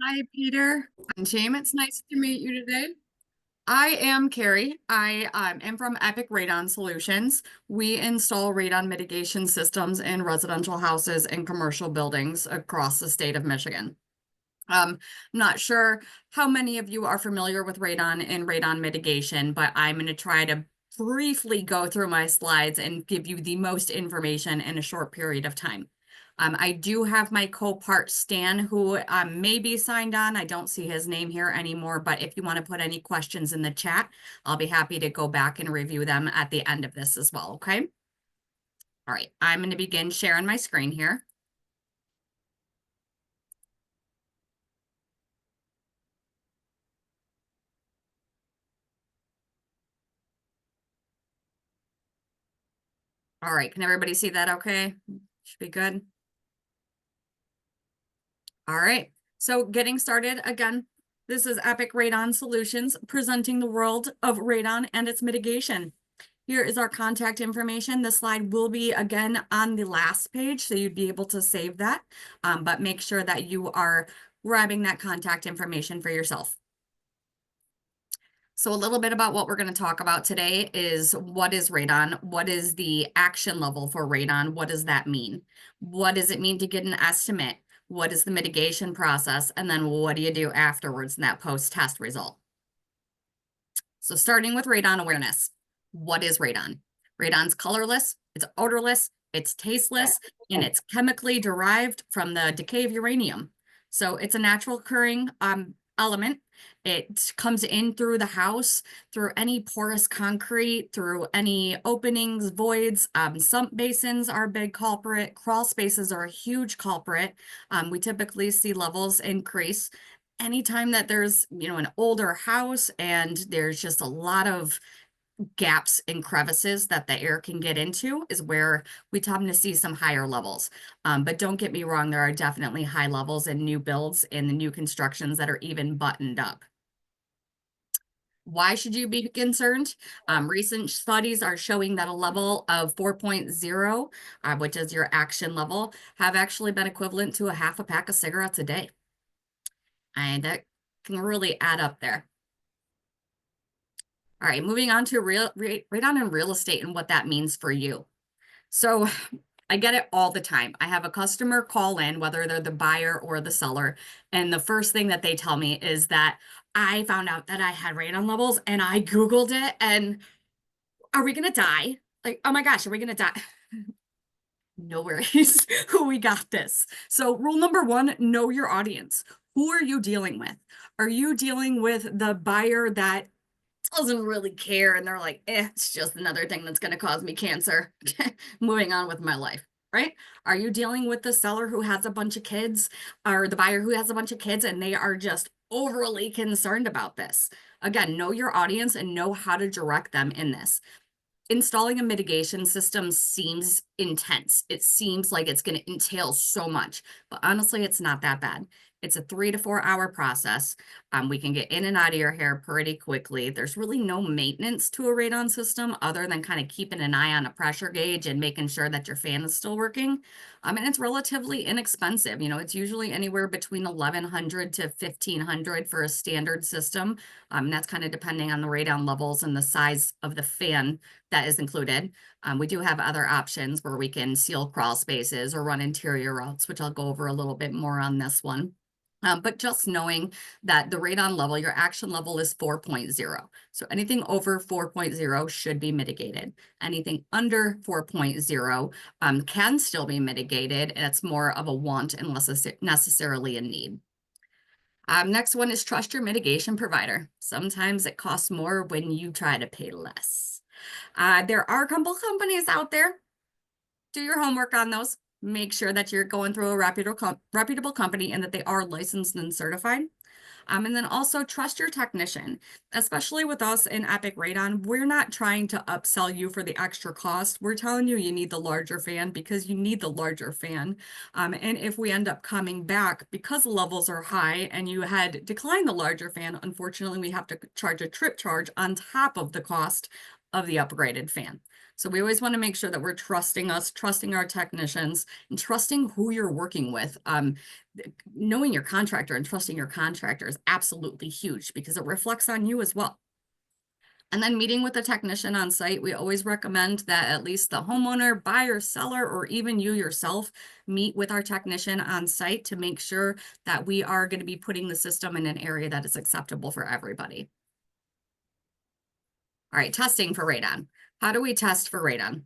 Hi, Peter. I'm Shane. It's nice to meet you today. I am Kerri. I am from Epic Radon Solutions. We install radon mitigation systems in residential houses and commercial buildings across the state of Michigan. I'm not sure how many of you are familiar with radon and radon mitigation, but I'm going to try to briefly go through my slides and give you the most information in a short period of time. I do have my co-part Stan, who may be signed on. I don't see his name here anymore, but if you want to put any questions in the chat, I'll be happy to go back and review them at the end of this as well, okay? All right, I'm going to begin sharing my screen here. All right, can everybody see that okay? Should be good. All right, so getting started again, this is Epic Radon Solutions presenting the world of radon and its mitigation. Here is our contact information. The slide will be again on the last page, so you'd be able to save that, but make sure that you are grabbing that contact information for yourself. So a little bit about what we're going to talk about today is what is radon? What is the action level for radon? What does that mean? What does it mean to get an estimate? What is the mitigation process? And then what do you do afterwards in that post-test result? So starting with radon awareness. What is radon? Radon's colorless, it's odorless, it's tasteless, and it's chemically derived from the decay of uranium. So it's a natural occurring element. It comes in through the house, through any porous concrete, through any openings, voids. Sump basins are a big culprit. Crawl spaces are a huge culprit. We typically see levels increase anytime that there's, an older house and there's just a lot of gaps and crevices that the air can get into is where we tend to see some higher levels. But don't get me wrong, there are definitely high levels in new builds and the new constructions that are even buttoned up. Why should you be concerned? Recent studies are showing that a level of 4.0, which is your action level, have actually been equivalent to a half a pack of cigarettes a day. And that can really add up there. All right, moving on to radon in real estate and what that means for you. So I get it all the time. I have a customer call in, whether they're the buyer or the seller, and the first thing that they tell me is that I found out that I had radon levels and I Googled it and are we gonna die? Like, oh my gosh, are we gonna die? No worries. We got this. So rule number one, know your audience. Who are you dealing with? Are you dealing with the buyer that doesn't really care and they're like, it's just another thing that's going to cause me cancer? Moving on with my life, right? Are you dealing with the seller who has a bunch of kids or the buyer who has a bunch of kids and they are just overly concerned about this? Again, know your audience and know how to direct them in this. Installing a mitigation system seems intense. It seems like it's going to entail so much, but honestly, it's not that bad. It's a 3 to 4 hour process. We can get in and out of your hair pretty quickly. There's really no maintenance to a radon system other than kind of keeping an eye on a pressure gauge and making sure that your fan is still working. And it's relatively inexpensive. It's usually anywhere between 1,100 to 1,500 for a standard system. That's kind of depending on the radon levels and the size of the fan that is included. We do have other options where we can seal crawl spaces or run interior routes, which I'll go over a little bit more on this one. But just knowing that the radon level, your action level is 4.0. So anything over 4.0 should be mitigated. Anything under 4.0 can still be mitigated, and it's more of a want and less necessarily a need. Next one is trust your mitigation provider. Sometimes it costs more when you try to pay less. There are a couple companies out there. Do your homework on those. Make sure that you're going through a reputable company and that they are licensed and certified. And then also trust your technician, especially with us in Epic Radon. We're not trying to upsell you for the extra cost. We're telling you you need the larger fan because you need the larger fan. And if we end up coming back because the levels are high and you had declined the larger fan, unfortunately, we have to charge a trip charge on top of the cost of the upgraded fan. So we always want to make sure that we're trusting us, trusting our technicians, and trusting who you're working with. Knowing your contractor and trusting your contractor is absolutely huge because it reflects on you as well. And then meeting with a technician on site, we always recommend that at least the homeowner, buyer, seller, or even you yourself meet with our technician on site to make sure that we are going to be putting the system in an area that is acceptable for everybody. All right, testing for radon. How do we test for radon?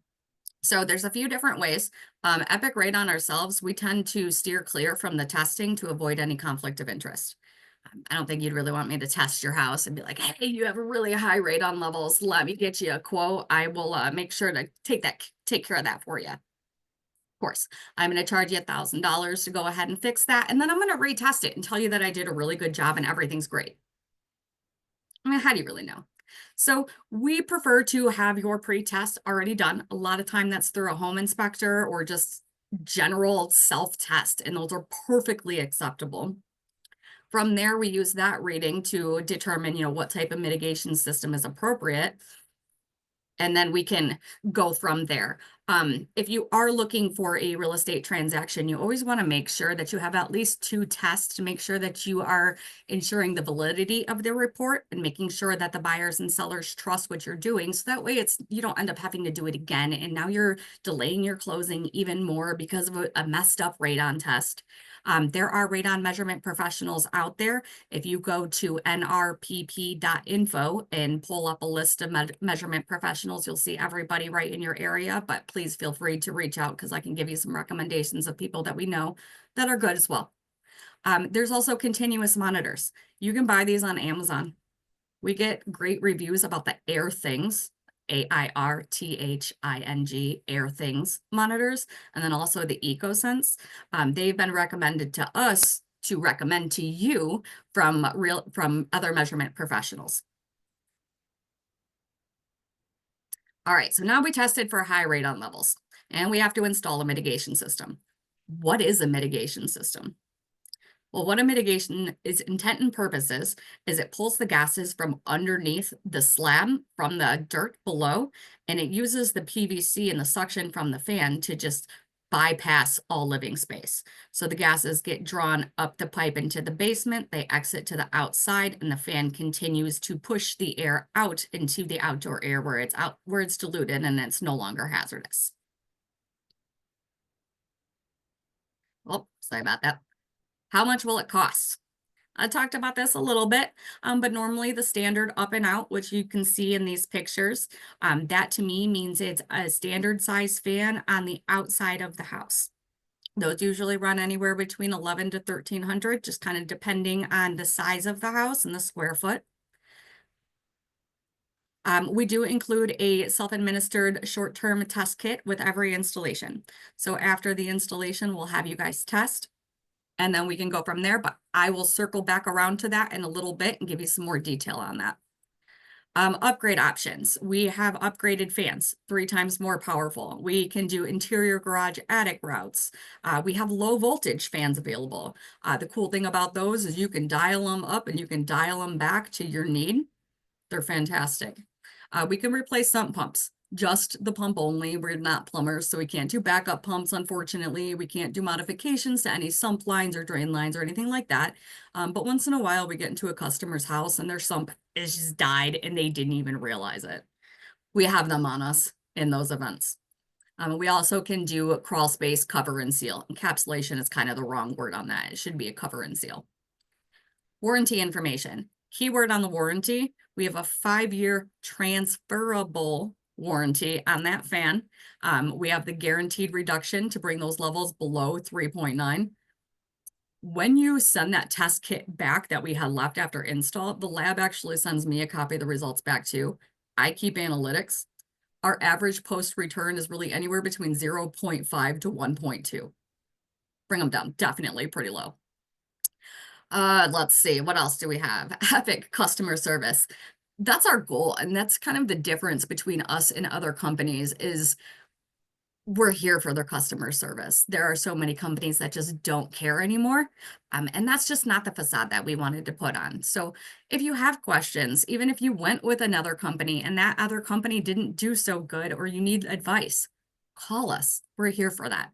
So there's a few different ways. Epic Radon ourselves, we tend to steer clear from the testing to avoid any conflict of interest. I don't think you'd really want me to test your house and be like, hey, you have really high radon levels. Let me get you a quote. I will make sure to take care of that for you. Of course, I'm going to charge you $1,000 to go ahead and fix that. And then I'm going to retest it and tell you that I did a really good job and everything's great. I mean, how do you really know? So we prefer to have your pre-test already done. A lot of time that's through a home inspector or just general self-test, and those are perfectly acceptable. From there, we use that reading to determine, what type of mitigation system is appropriate. And then we can go from there. If you are looking for a real estate transaction, you always want to make sure that you have at least 2 tests to make sure that you are ensuring the validity of the report and making sure that the buyers and sellers trust what you're doing. So that way you don't end up having to do it again. And now you're delaying your closing even more because of a messed up radon test. There are radon measurement professionals out there. If you go to nrpp.info and pull up a list of measurement professionals, you'll see everybody right in your area, but please feel free to reach out because I can give you some recommendations of people that we know that are good as well. There's also continuous monitors. You can buy these on Amazon. We get great reviews about the Air Things, AIRTHING, Air Things monitors, and then also the EcoSense. They've been recommended to us to recommend to you from other measurement professionals. All right, so now we tested for high radon levels, and we have to install a mitigation system. What is a mitigation system? Well, what a mitigation is intent and purpose is it pulls the gases from underneath the slab from the dirt below, and it uses the PVC and the suction from the fan to just bypass all living space. So the gases get drawn up the pipe into the basement, they exit to the outside, and the fan continues to push the air out into the outdoor air where it's diluted and it's no longer hazardous. Oh, sorry about that. How much will it cost? I talked about this a little bit, but normally the standard up and out, which you can see in these pictures, that to me means it's a standard size fan on the outside of the house. Those usually run anywhere between 11 to 1300, just kind of depending on the size of the house and the square foot. We do include a self-administered short-term test kit with every installation. So after the installation, we'll have you guys test, and then we can go from there, but I will circle back around to that in a little bit and give you some more detail on that. Upgrade options. We have upgraded fans, 3 times more powerful. We can do interior garage attic routes. We have low voltage fans available. The cool thing about those is you can dial them up and you can dial them back to your need. They're fantastic. We can replace sump pumps. Just the pump only. We're not plumbers, so we can't do backup pumps, unfortunately. We can't do modifications to any sump lines or drain lines or anything like that. But once in a while, we get into a customer's house and their sump is just died and they didn't even realize it. We have them on us in those events. We also can do a crawl space, cover and seal. Encapsulation is kind of the wrong word on that. It should be a cover and seal. Warranty information. Keyword on the warranty, we have a 5-year transferable warranty on that fan. We have the guaranteed reduction to bring those levels below 3.9. When you send that test kit back that we had left after install, the lab actually sends me a copy of the results back too. I keep analytics. Our average post return is really anywhere between 0.5 to 1.2. Bring them down, definitely pretty low. Let's see, what else do we have? Epic customer service. That's our goal, and that's kind of the difference between us and other companies is we're here for their customer service. There are so many companies that just don't care anymore. And that's just not the facade that we wanted to put on. So if you have questions, even if you went with another company and that other company didn't do so good, or you need advice, call us. We're here for that.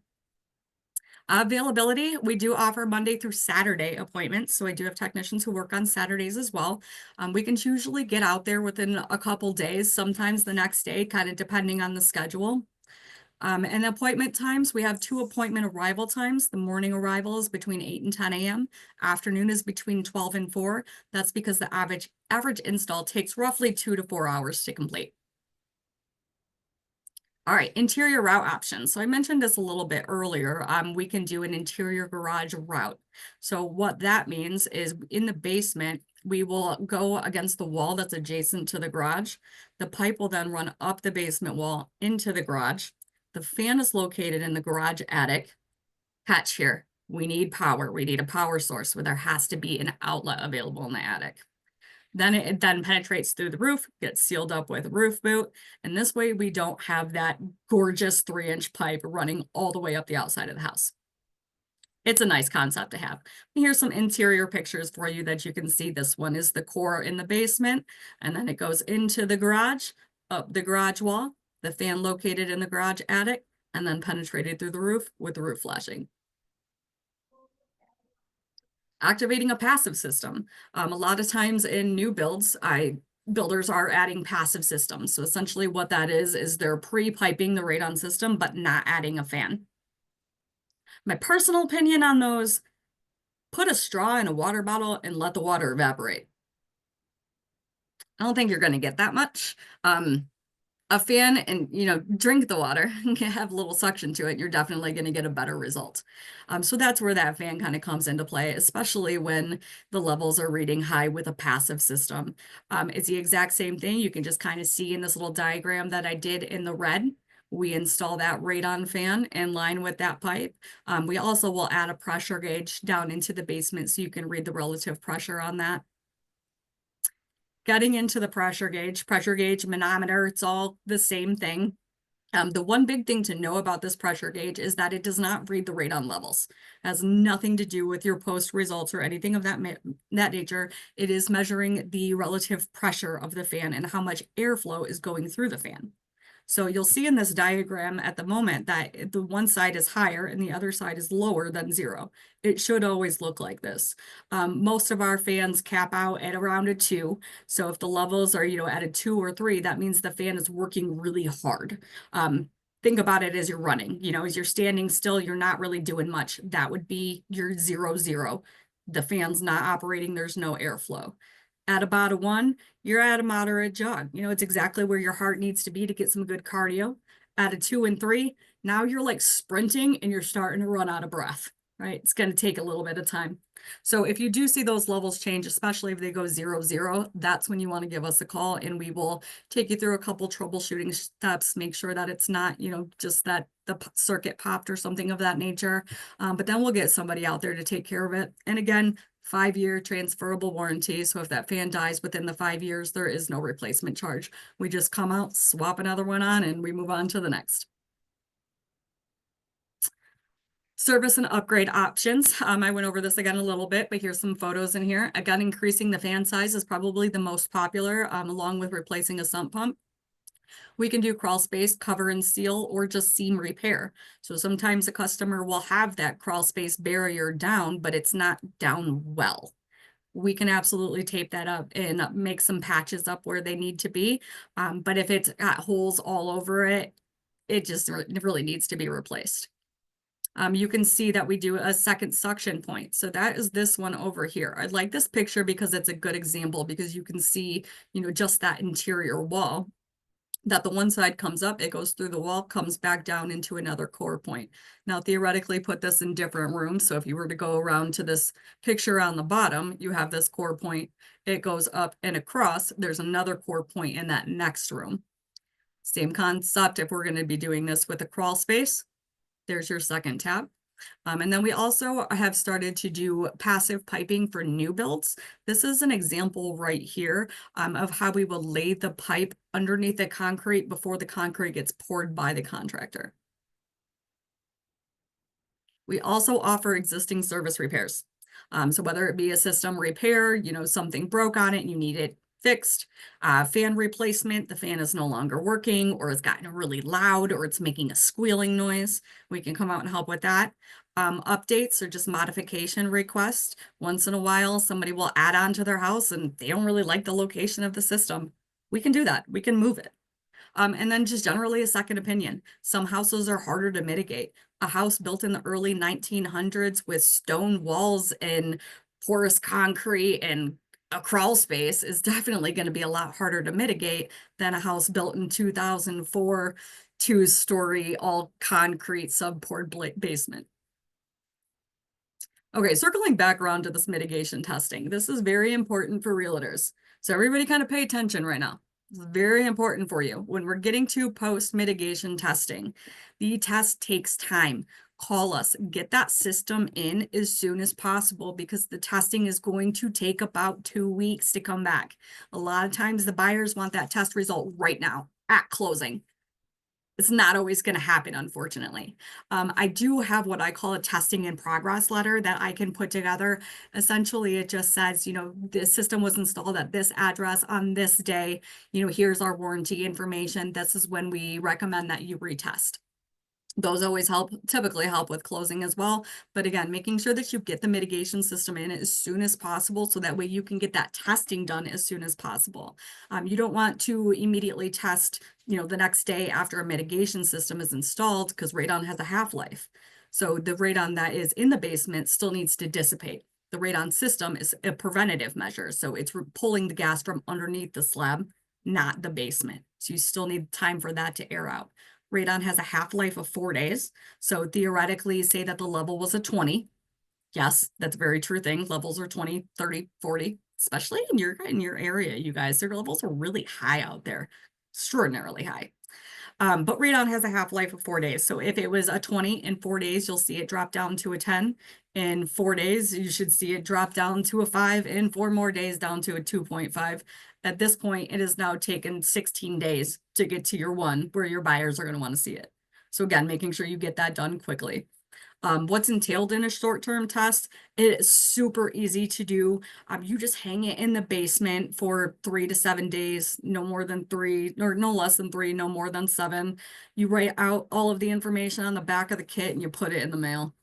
Availability, we do offer Monday through Saturday appointments. So I do have technicians who work on Saturdays as well. We can usually get out there within a couple days, sometimes the next day, kind of depending on the schedule. And appointment times, we have 2 appointment arrival times. The morning arrival is between 8 and 10 a.m. Afternoon is between 12 and 4. That's because the average install takes roughly 2 to 4 hours to complete. All right, interior route options. So I mentioned this a little bit earlier. We can do an interior garage route. So what that means is in the basement, we will go against the wall that's adjacent to the garage. The pipe will then run up the basement wall into the garage. The fan is located in the garage attic. Catch here, we need power. We need a power source where there has to be an outlet available in the attic. Then it then penetrates through the roof, gets sealed up with a roof boot. And this way we don't have that gorgeous 3-inch pipe running all the way up the outside of the house. It's a nice concept to have. Here's some interior pictures for you that you can see. This one is the core in the basement, and then it goes into the garage, up the garage wall, the fan located in the garage attic, and then penetrated through the roof with the roof flashing. Activating a passive system. A lot of times in new builds, builders are adding passive systems. So essentially what that is they're pre-piping the radon system, but not adding a fan. My personal opinion on those, put a straw in a water bottle and let the water evaporate. I don't think you're going to get that much. A fan and, drink the water and have a little suction to it, you're definitely going to get a better result. So that's where that fan kind of comes into play, especially when the levels are reading high with a passive system. It's the exact same thing. You can just kind of see in this little diagram that I did in the red. We install that radon fan in line with that pipe. We also will add a pressure gauge down into the basement so you can read the relative pressure on that. Getting into the pressure gauge, manometer, it's all the same thing. The one big thing to know about this pressure gauge is that it does not read the radon levels. It has nothing to do with your post results or anything of that nature. It is measuring the relative pressure of the fan and how much airflow is going through the fan. So you'll see in this diagram at the moment that the one side is higher and the other side is lower than 0. It should always look like this. Most of our fans cap out at around a 2. So if the levels are, at a 2 or 3, that means the fan is working really hard. Think about it as you're running, as you're standing still, you're not really doing much. That would be your 0, 0. The fan's not operating, there's no airflow. At about a 1, you're at a moderate jog. It's exactly where your heart needs to be to get some good cardio. At a 2 and 3, now you're like sprinting and you're starting to run out of breath, right? It's going to take a little bit of time. So if you do see those levels change, especially if they go 0, 0, that's when you want to give us a call and we will take you through a couple troubleshooting steps, make sure that it's not, just that the circuit popped or something of that nature. But then we'll get somebody out there to take care of it. And again, 5-year transferable warranty. So if that fan dies within the 5 years, there is no replacement charge. We just come out, swap another one on, and we move on to the next. Service and upgrade options. I went over this again a little bit, but here's some photos in here. Again, increasing the fan size is probably the most popular, along with replacing a sump pump. We can do crawl space, cover and seal, or just seam repair. So sometimes a customer will have that crawl space barrier down, but it's not down well. We can absolutely tape that up and make some patches up where they need to be. But if it's got holes all over it, it just really needs to be replaced. You can see that we do a second suction point. So that is this one over here. I like this picture because it's a good example because you can see, just that interior wall. That the one side comes up, it goes through the wall, comes back down into another core point. Now, theoretically, put this in different rooms. So if you were to go around to this picture on the bottom, you have this core point. It goes up and across. There's another core point in that next room. Same concept if we're going to be doing this with a crawl space. There's your second tab. And then we also have started to do passive piping for new builds. This is an example right here of how we will lay the pipe underneath the concrete before the concrete gets poured by the contractor. We also offer existing service repairs. So whether it be a system repair, something broke on it and you need it fixed, fan replacement, the fan is no longer working or it's gotten really loud or it's making a squealing noise, we can come out and help with that. Updates or just modification requests. Once in a while, somebody will add on to their house and they don't really like the location of the system. We can do that. We can move it. And then just generally a second opinion. Some houses are harder to mitigate. A house built in the early 1900s with stone walls and porous concrete and a crawl space is definitely going to be a lot harder to mitigate than a house built in 2004, 2-story, all concrete sub-poured basement. Okay, circling back around to this mitigation testing. This is very important for realtors. So everybody kind of pay attention right now. It's very important for you. When we're getting to post mitigation testing, the test takes time. Call us, get that system in as soon as possible because the testing is going to take about 2 weeks to come back. A lot of times the buyers want that test result right now at closing. It's not always going to happen, unfortunately. I do have what I call a testing in progress letter that I can put together. Essentially, it just says, this system was installed at this address on this day. Here's our warranty information. This is when we recommend that you retest. Those always typically help with closing as well. But again, making sure that you get the mitigation system in as soon as possible so that way you can get that testing done as soon as possible. You don't want to immediately test, the next day after a mitigation system is installed because radon has a half-life. So the radon that is in the basement still needs to dissipate. The radon system is a preventative measure. So it's pulling the gas from underneath the slab, not the basement. So you still need time for that to air out. Radon has a half-life of 4 days. So theoretically, say that the level was a 20. Yes, that's a very true thing. Levels are 20, 30, 40, especially in your area, you guys. Their levels are really high out there, extraordinarily high. But radon has a half-life of 4 days. So if it was a 20 in 4 days, you'll see it drop down to a 10. In 4 days, you should see it drop down to a 5. In 4 more days, down to a 2.5. At this point, it has now taken 16 days to get to your 1 where your buyers are going to want to see it. So again, making sure you get that done quickly. What's entailed in a short-term test, it is super easy to do. You just hang it in the basement for 3 to 7 days, no more than 3, or no less than 3, no more than 7. You write out all of the information on the back of the kit and you put it in the mail.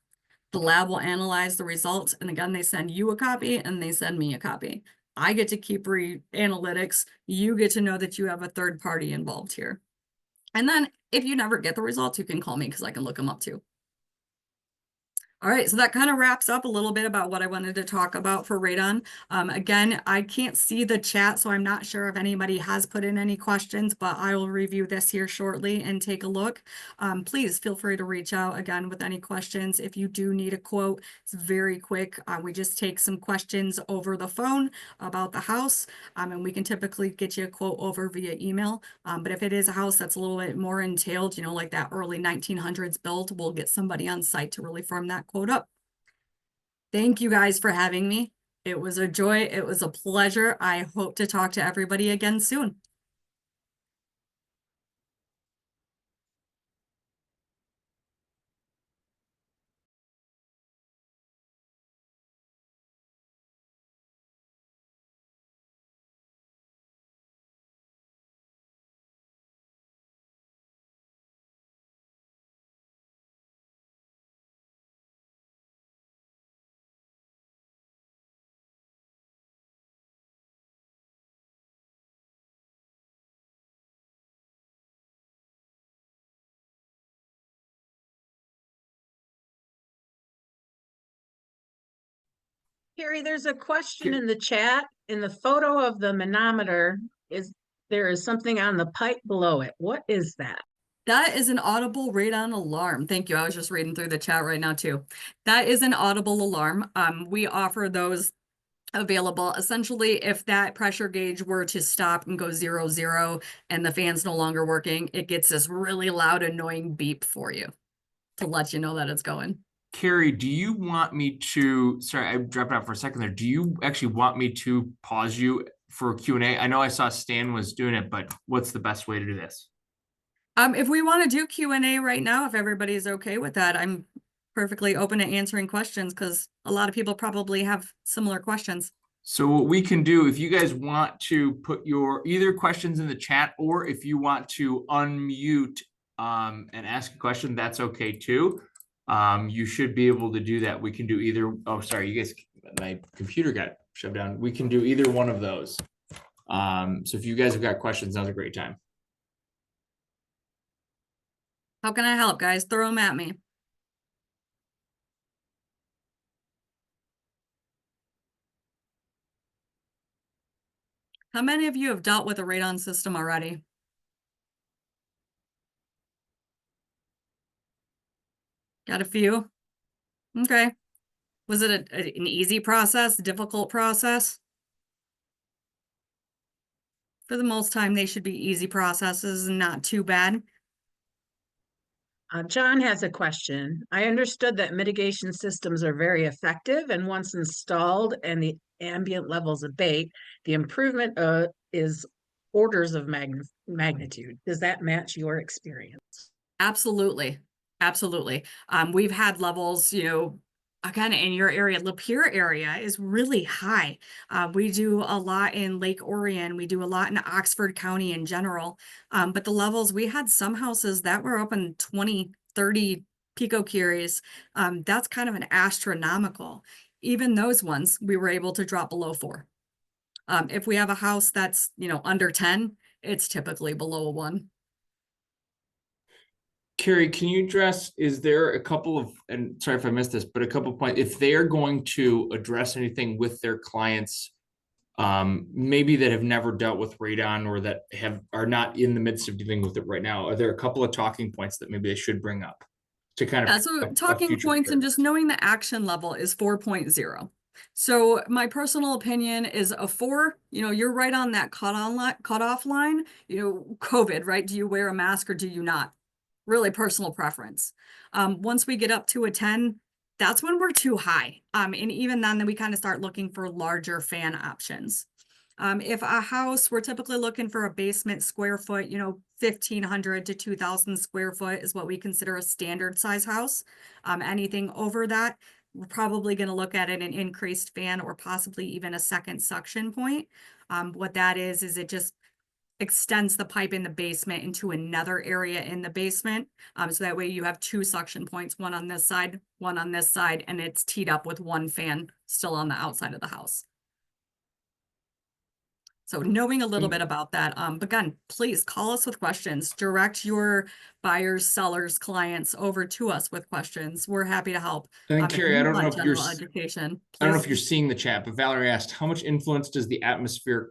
The lab will analyze the results, and again, they send you a copy and they send me a copy. I get to keep analytics. You get to know that you have a third party involved here. And then if you never get the results, you can call me because I can look them up too. All right, so that kind of wraps up a little bit about what I wanted to talk about for radon. Again, I can't see the chat, so I'm not sure if anybody has put in any questions, but I will review this here shortly and take a look. Please feel free to reach out again with any questions. If you do need a quote, it's very quick. We just take some questions over the phone about the house, and we can typically get you a quote over via email. But if it is a house that's a little bit more entailed, like that early 1900s build, we'll get somebody on site to really firm that quote up. Thank you guys for having me. It was a joy. It was a pleasure. I hope to talk to everybody again soon. Kerri, there's a question in the chat. In the photo of the manometer, there is something on the pipe below it. What is that? That is an audible radon alarm. Thank you. I was just reading through the chat right now too. That is an audible alarm. We offer those available. Essentially, if that pressure gauge were to stop and go 0, 0 and the fan's no longer working, it gets this really loud, annoying beep for you to let you know that it's going. Kerri, do you want me to, sorry, I dropped out for a second there. Do you actually want me to pause you for Q&A? I know I saw Stan was doing it, but what's the best way to do this? If we want to do Q&A right now, if everybody's okay with that, I'm perfectly open to answering questions because a lot of people probably have similar questions. So what we can do, if you guys want to put your either questions in the chat, or if you want to unmute and ask a question, that's okay too. You should be able to do that. We can do either. Oh, sorry, you guys, my computer got shut down. We can do either one of those. So if you guys have got questions, now's a great time. How can I help, guys? Throw them at me. How many of you have dealt with a radon system already? Got a few? Okay. Was it an easy process, difficult process? For the most time, they should be easy processes and not too bad. John has a question. I understood that mitigation systems are very effective, and once installed and the ambient levels abate, the improvement is orders of magnitude. Does that match your experience? Absolutely. Absolutely. We've had levels, again, in your area, Lapeer area is really high. We do a lot in Lake Orion. We do a lot in Oxford County in general. But the levels, we had some houses that were up in 20, 30 picocuries. That's kind of an astronomical. Even those ones, we were able to drop below 4. If we have a house that's, under 10, it's typically below a 1. Kerri, can you address, is there a couple of, and sorry if I missed this, but a couple of points, if they are going to address anything with their clients, maybe that have never dealt with radon or that are not in the midst of dealing with it right now, are there a couple of talking points that maybe they should bring up to kind of So a talking future points and preparedness? just knowing the action level is 4.0. So my personal opinion is a 4, you're right on that cutoff line, COVID, right? Do you wear a mask or do you not? Really personal preference. Once we get up to a 10, that's when we're too high. And even then we kind of start looking for larger fan options. If a house, we're typically looking for a basement square foot, 1,500 to 2,000 square foot is what we consider a standard size house. Anything over that, we're probably going to look at an increased fan or possibly even a second suction point. What that is it just extends the pipe in the basement into another area in the basement. So that way you have 2 suction points, one on this side, one on this side, and it's teed up with 1 fan still on the outside of the house. So knowing a little bit about that, but again, please call us with questions, direct your buyers, sellers, clients over to us with questions. We're happy to help. And then Kerri, I don't know if you're, general education. I don't know if you're seeing the chat, but Valerie asked, how much influence does the atmospheric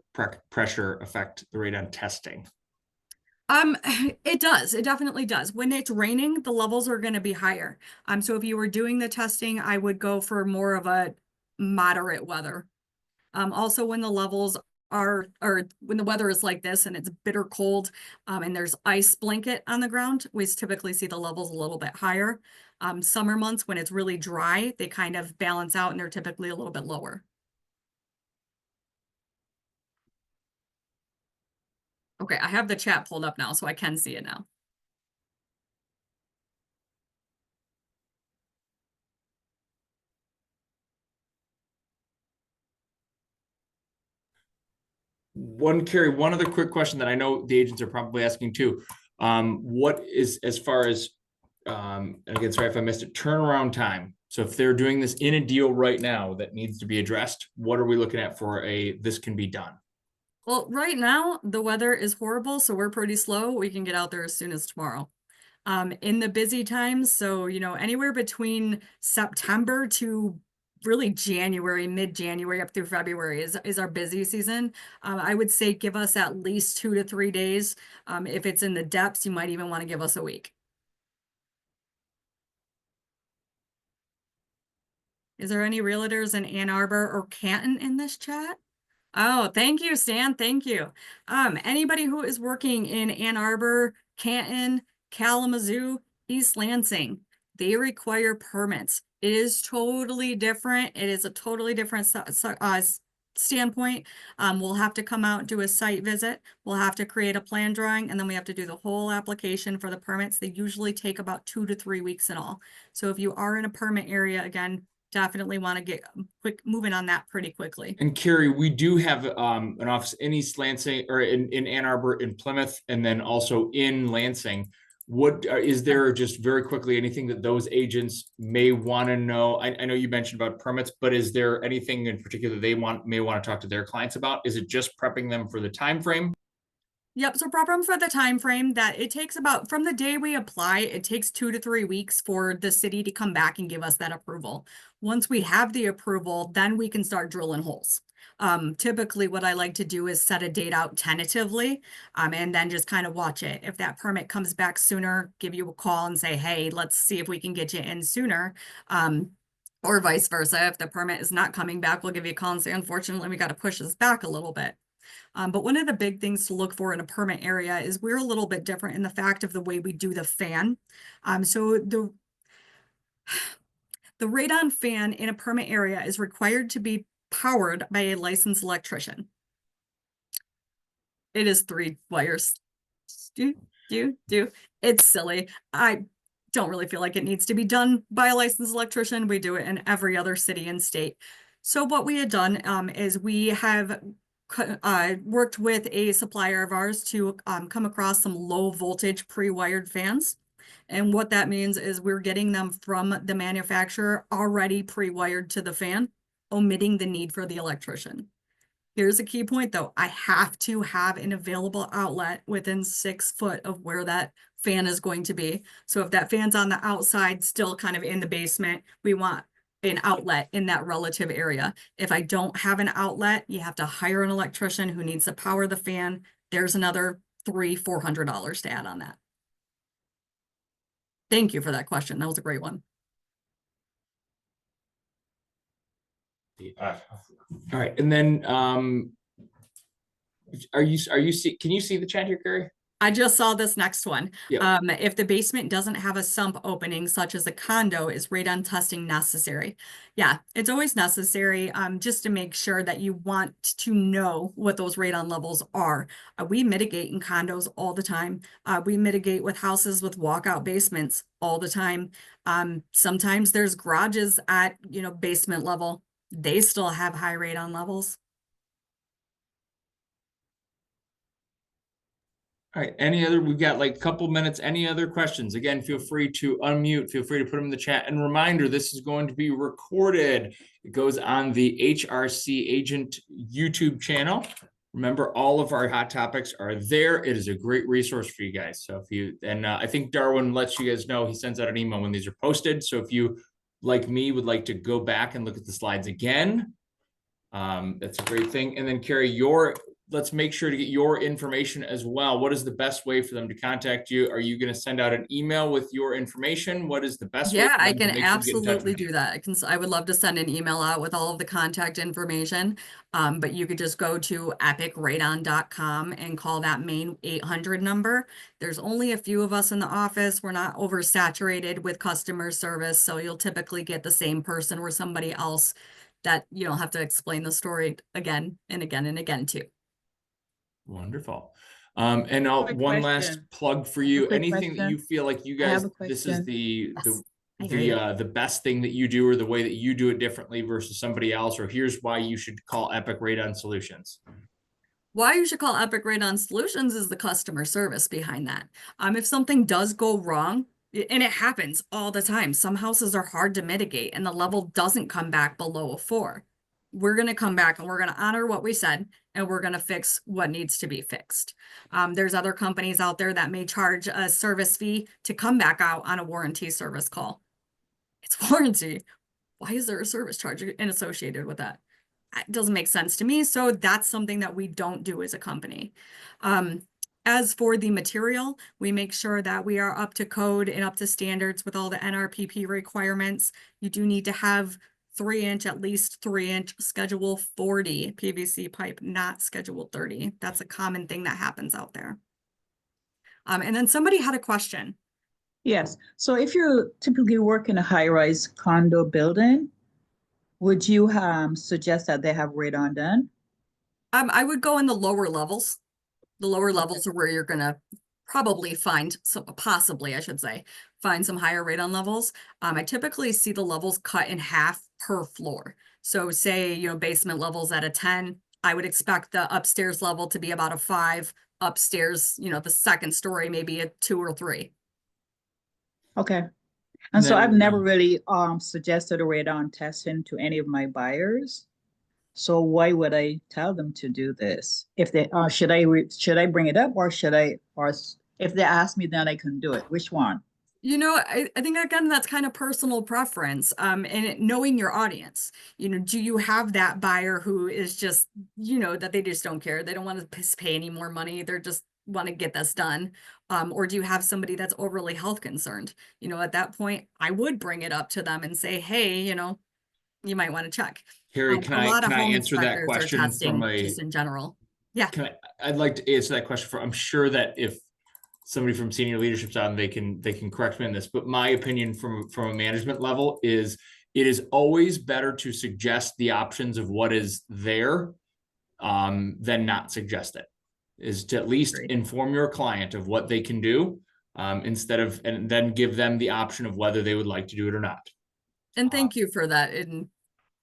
pressure affect the radon testing? It does. It definitely does. When it's raining, the levels are going to be higher. So if you were doing the testing, I would go for more of a moderate weather. Also when the levels or when the weather is like this and it's bitter cold, and there's ice blanket on the ground, we typically see the levels a little bit higher. Summer months when it's really dry, they kind of balance out and they're typically a little bit lower. Okay, I have the chat pulled up now, so I can see it now. Kerri, one other quick question that I know the agents are probably asking too. What is, as far as, and again, sorry if I missed it, turnaround time. So if they're doing this in a deal right now that needs to be addressed, what are we looking at for this can be done? Well, right now the weather is horrible, so we're pretty slow. We can get out there as soon as tomorrow. In the busy times, so anywhere between September to really January, mid-January up through February is our busy season. I would say give us at least 2 to 3 days. If it's in the depths, you might even want to give us a week. Is there any realtors in Ann Arbor or Canton in this chat? Oh, thank you, Stan. Thank you. Anybody who is working in Ann Arbor, Canton, Kalamazoo, East Lansing, they require permits. It is totally different. It is a totally different standpoint, we'll have to come out, do a site visit. We'll have to create a plan drawing, and then we have to do the whole application for the permits. They usually take about 2 to 3 weeks in all. So if you are in a permit area, again, definitely want to get quick moving on that pretty quickly. And Kerri, we do have an office in East Lansing or in Ann Arbor, in Plymouth, and then also in Lansing. What is there, just very quickly, anything that those agents may want to know? I know you mentioned about permits, but is there anything in particular they may want to talk to their clients about? Is it just prepping them for the time frame? Yep, so prep them for the time frame that it takes about from the day we apply, it takes 2 to 3 weeks for the city to come back and give us that approval. Once we have the approval, then we can start drilling holes. Typically what I like to do is set a date out tentatively, and then just kind of watch it. If that permit comes back sooner, give you a call and say, hey, let's see if we can get you in sooner. Or vice versa. If the permit is not coming back, we'll give you a call and say, unfortunately, we got to push this back a little bit. But one of the big things to look for in a permit area is we're a little bit different in the fact of the way we do the fan. So the radon fan in a permit area is required to be powered by a licensed electrician. It is 3 wires. It's silly. I don't really feel like it needs to be done by a licensed electrician. We do it in every other city and state. So what we had done is we have worked with a supplier of ours to come across some low voltage pre-wired fans. And what that means is we're getting them from the manufacturer already pre-wired to the fan, omitting the need for the electrician. Here's a key point though. I have to have an available outlet within 6 foot of where that fan is going to be. So if that fan's on the outside, still kind of in the basement, we want an outlet in that relative area. If I don't have an outlet, you have to hire an electrician who needs to power the fan. There's another $300-400 to add on that. Thank you for that question. That was a great one. All right, and then can you see the chat here, Kerri? I just saw this next one. Yep. If the basement doesn't have a sump opening, such as a condo, is radon testing necessary? Yeah, it's always necessary, just to make sure that you want to know what those radon levels are. We mitigate in condos all the time. We mitigate with houses with walkout basements all the time. Sometimes there's garages at, basement level. They still have high radon levels. All right, we've got like a couple minutes. Any other questions? Again, feel free to unmute, feel free to put them in the chat. And reminder, this is going to be recorded. It goes on the HRC Agent YouTube channel. Remember, all of our hot topics are there. It is a great resource for you guys. So I think Darwin lets you guys know, he sends out an email when these are posted. So if you, like me, would like to go back and look at the slides again, that's a great thing. And then Kerri, let's make sure to get your information as well. What is the best way for them to contact you? Are you going to send out an email with your information? What is the best way? Yeah, I for them can to make sure to get in touch absolutely with you? do that. I would love to send an email out with all of the contact information. But you could just go to epicradon.com and call that main 800 number. There's only a few of us in the office. We're not oversaturated with customer service. So you'll typically get the same person or somebody else that you don't have to explain the story again and again and again to. Wonderful. And one last plug for you. Anything that you feel like you guys, this is the best thing that you do, or the way that you do it differently versus somebody else, or here's why you should call Epic Radon Solutions. Why you should call Epic Radon Solutions is the customer service behind that. If something does go wrong, and it happens all the time, some houses are hard to mitigate and the level doesn't come back below a 4. We're going to come back and we're going to honor what we said, and we're going to fix what needs to be fixed. There's other companies out there that may charge a service fee to come back out on a warranty service call. It's warranty. Why is there a service charge associated with that? It doesn't make sense to me. So that's something that we don't do as a company. As for the material, we make sure that we are up to code and up to standards with all the NRPP requirements. You do need to have 3-inch, at least 3-inch schedule 40 PVC pipe, not schedule 30. That's a common thing that happens out there. And then somebody had a question. Yes. So if you typically work in a high-rise condo building, Would you suggest that they have radon done? I would go in the lower levels. The lower levels are where you're gonna probably find some, possibly, I should say, find some higher radon levels. I typically see the levels cut in half per floor. So say, you know, basement levels at a 10, I would expect the upstairs level to be about a 5, upstairs, you know, the second story, maybe a 2 or 3. Okay. And And so I've then, never really suggested a radon testing to any of my buyers. So why would I tell them to do this? If they should I bring it up, or if they ask me, then I can do it. Which one? You know, I think again, that's kind of personal preference. Knowing your audience, you know, do you have that buyer who is just, you know, that they just don't care. They don't want to pay any more money. They're just want to get this done. Or do you have somebody that's overly health concerned? You know, at that point, I would bring it up to them and say, hey, you know, you might want to check. Kerri, A lot of can I home answer that inspectors are question from testing a, just in general. Yeah. I'd like to answer that question I'm sure that if somebody from senior leadership's on, they can correct me on this, but my opinion from a management level is it is always better to suggest the options of what is there than not suggest it. Is to at least Great. inform your client of what they can do instead of, and then give them the option of whether they would like to do it or not. And thank you for that. And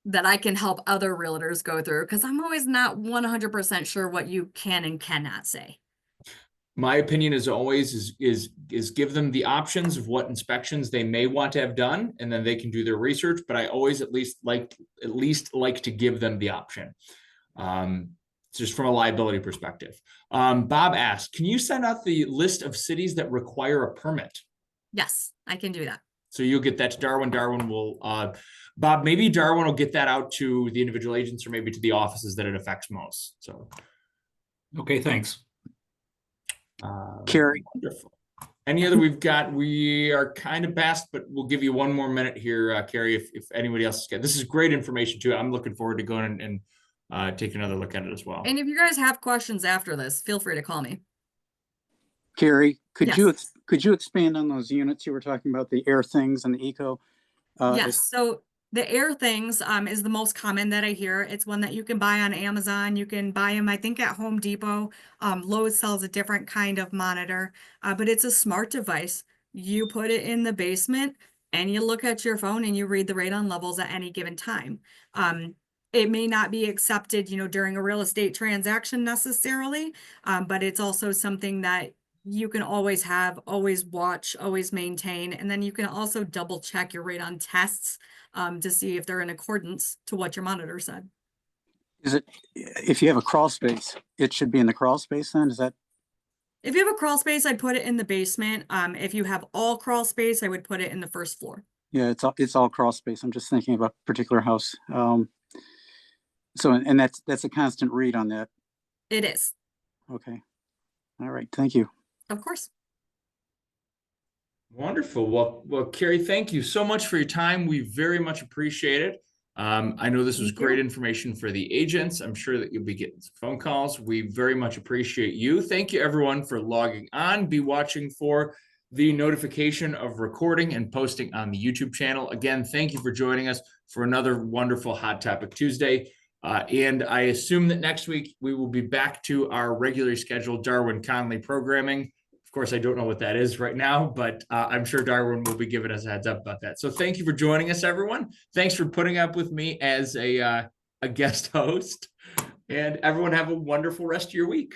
that I can help other realtors go through, because I'm always not 100% sure what you can and cannot say. My opinion is always is give them the options of what inspections they may want to have done, and then they can do their research. But I always at least like to give them the option, just from a liability perspective. Bob asked, can you send out the list of cities that require a permit? Yes, I can do that. So you'll get that to Darwin. Darwin will, Bob, maybe Darwin will get that out to the individual agents or maybe to the offices that it affects most. So, okay, thanks. Kerri. Wonderful. Any other we are kind of past, but we'll give you one more minute here, Kerri, if anybody else has got, this is great information too. I'm looking forward to going and taking another look at it as well. And if you guys have questions after this, feel free to call me. Kerri, Yes. could you expand on those units you were talking about, the air things and the eco? Yes, so the air things is the most common that I hear. It's one that you can buy on Amazon. You can buy them, I think, at Home Depot. Lowe's sells a different kind of monitor, but it's a smart device. You put it in the basement and you look at your phone and you read the radon levels at any given time. It may not be accepted, you know, during a real estate transaction necessarily, but it's also something that you can always have, always watch, always maintain. And then you can also double check your radon tests to see if they're in accordance to what your monitor said. Is it, if you have a crawl space, it should be in the crawl space then? Is that? If you have a crawl space, I'd put it in the basement. If you have all crawl space, I would put it in the first floor. Yeah, it's all crawl space. I'm just thinking about a particular house. So, and that's a constant read on that. It is. Okay. All right. Thank you. Of course. Wonderful. Well, Kerri, thank you so much for your time. We very much appreciate it. I know this was Thank you. great information for the agents. I'm sure that you'll be getting some phone calls. We very much appreciate you. Thank you everyone for logging on. Be watching for the notification of recording and posting on the YouTube channel. Again, thank you for joining us for another wonderful Hot Topic Tuesday. And I assume that next week we will be back to our regularly scheduled Darwin Conley programming. Of course, I don't know what that is right now, but I'm sure Darwin will be giving us a heads up about that. So thank you for joining us, everyone. Thanks for putting up with me as a guest host. And everyone have a wonderful rest of your week.